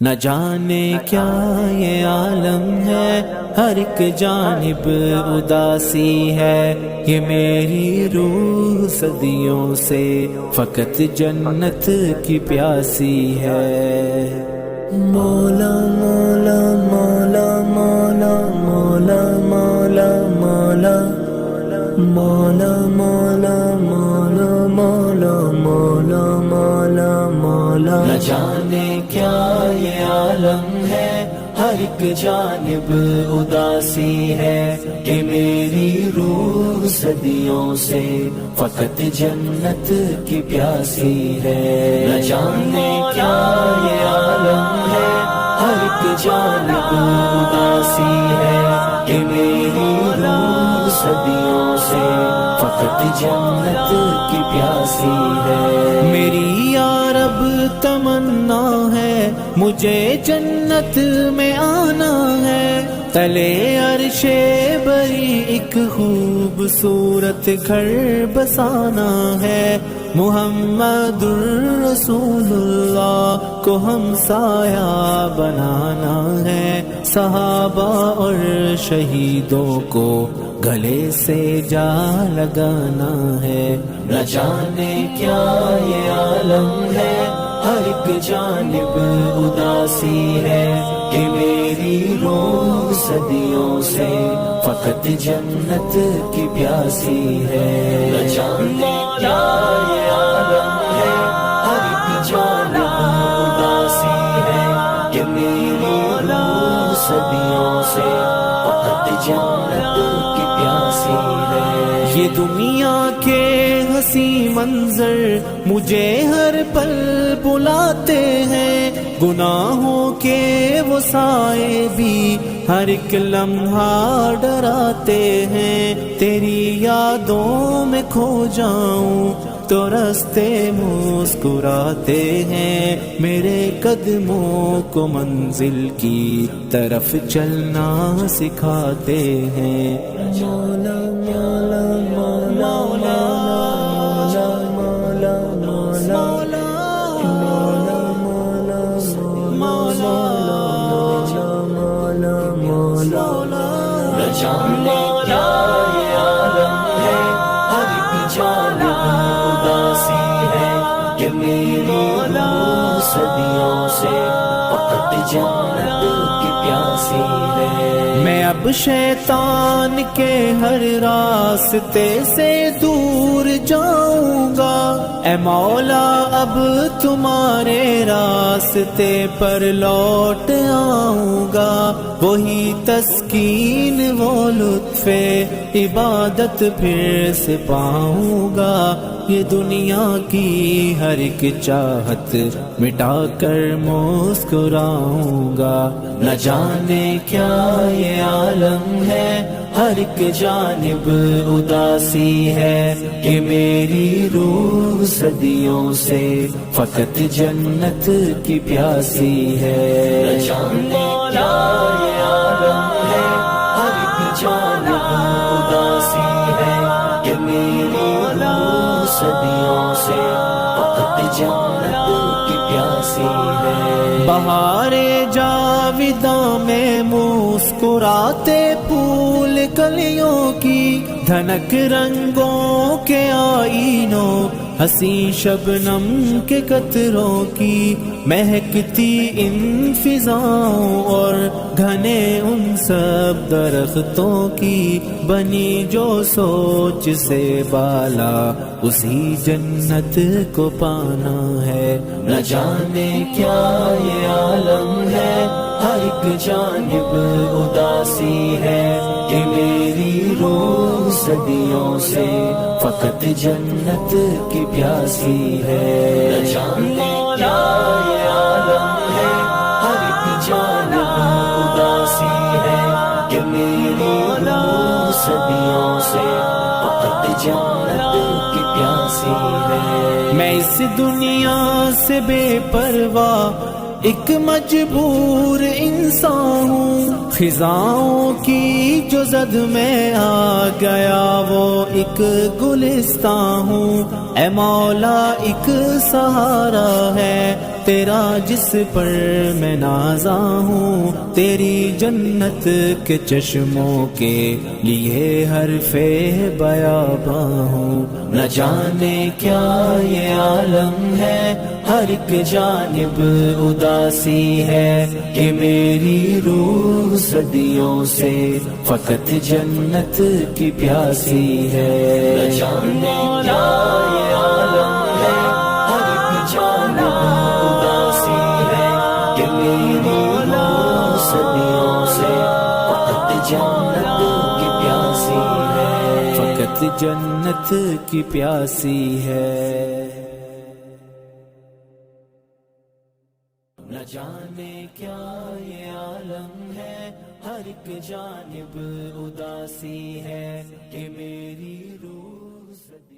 نہ جانے کیا یہ عالم ہے، ہر ایک جانب اداسی ہے، یہ میری روح صدیوں سے فقط جنت کی پیاسی ہے۔ مولا مولا مولا مولا مولا مولا مولا مولا مولا مولا مولا مولا مولا مولا۔ نہ جانے کیا یہ عالم ہے، ہر ایک جانب اداسی ہے، کہ میری روح صدیوں سے فقط جنت کی پیاسی ہے۔ نہ جانے کیا یہ عالم ہے، ہر ایک جانب اداسی ہے، کہ میری روح صدیوں سے فقط جنت کی پیاسی ہے۔ میری یا رب تمنا ہے، مجھے جنت میں آنا ہے، تلے عرش بری ایک خوبصورت گھر بسانا ہے، محمد الرسول اللہ کو ہم سایہ بنانا ہے، صحابہ اور شہیدوں کو گلے سے جا لگانا ہے۔ نہ جانے کیا یہ عالم ہے، ہر ایک جانب اداسی ہے، کہ میری روح صدیوں سے فقط جنت کی پیاسی ہے۔ نہ جانے کیا یہ عالم ہے، ہر ایک جانب اداسی ہے، کہ میری روح صدیوں سے فقط جنت کی پیاسی ہے۔ یہ دنیا کے حسین منظر مجھے ہر پل بلاتے ہیں، گناہوں کے وہ سائے بھی ہر ایک لمحہ ڈراتے ہیں، تیری یادوں میں کھو جاؤں تو راستے مسکراتے ہیں، میرے قدموں کو منزل کی طرف چلنا سکھاتے ہیں۔ مولا مولا مولا مولا مولا مولا مولا مولا مولا مولا۔ نہ جانے کیا یہ عالم ہے، ہر ایک جانب اداسی ہے، کہ میری روح صدیوں سے فقط جنت کی پیاسی ہے۔ میں اب شیطان کے ہر راستے سے دور جاؤں گا، اے مولا اب تمہارے راستے پر لوٹ آؤں گا، وہی تسکین وہ لطف عبادت پھر سے پاؤں گا، یہ دنیا کی ہر ایک چاہت مٹا کر مسکراؤں گا۔ نہ جانے کیا یہ عالم ہے، ہر ایک جانب اداسی ہے، کہ میری روح صدیوں سے فقط جنت کی پیاسی ہے۔ نہ جانے کیا یہ عالم ہے، ہر ایک جانب اداسی ہے، کہ میری روح صدیوں سے فقط جنت کی پیاسی ہے۔ بہارے جاویداں میں مسکراتے پھول کلیوں کی، دھنک رنگوں کے آئینوں، ہنسی شبنم کے قطروں کی، مہکتی ان فضاؤں اور گھنے ان سب درختوں کی، بنی جو سوچ سے بالا اسی جنت کو پانا ہے۔ نہ جانے کیا یہ عالم ہے، ہر ایک جانب اداسی ہے، کہ میری روح صدیوں سے فقط جنت کی پیاسی ہے۔ نہ جانے کیا یہ عالم ہے، ہر ایک جانب اداسی ہے، کہ میری روح صدیوں سے فقط جنت کی پیاسی ہے۔ میں اس دنیا سے بے پرواہ ایک مجبور انسان ہوں، خزاؤں کی جو زد میں آ گیا وہ ایک گلستان ہوں، اے مولا ایک سہارا ہے تیرا جس پر میں نازا ہوں، تیری جنت کے چشموں کے لیے حرف بیاباں ہوں۔ نہ جانے کیا یہ عالم ہے، ہر ایک جانب اداسی ہے، کہ میری روح صدیوں سے فقط جنت کی پیاسی ہے۔ نہ جانے کیا یہ عالم ہے، ہر ایک جانب اداسی ہے، کہ میری روح صدیوں سے فقط جنت کی پیاسی ہے، فقط جنت کی پیاسی ہے۔ نہ جانے کیا یہ عالم ہے، ہر ایک جانب اداسی ہے، کہ میری روح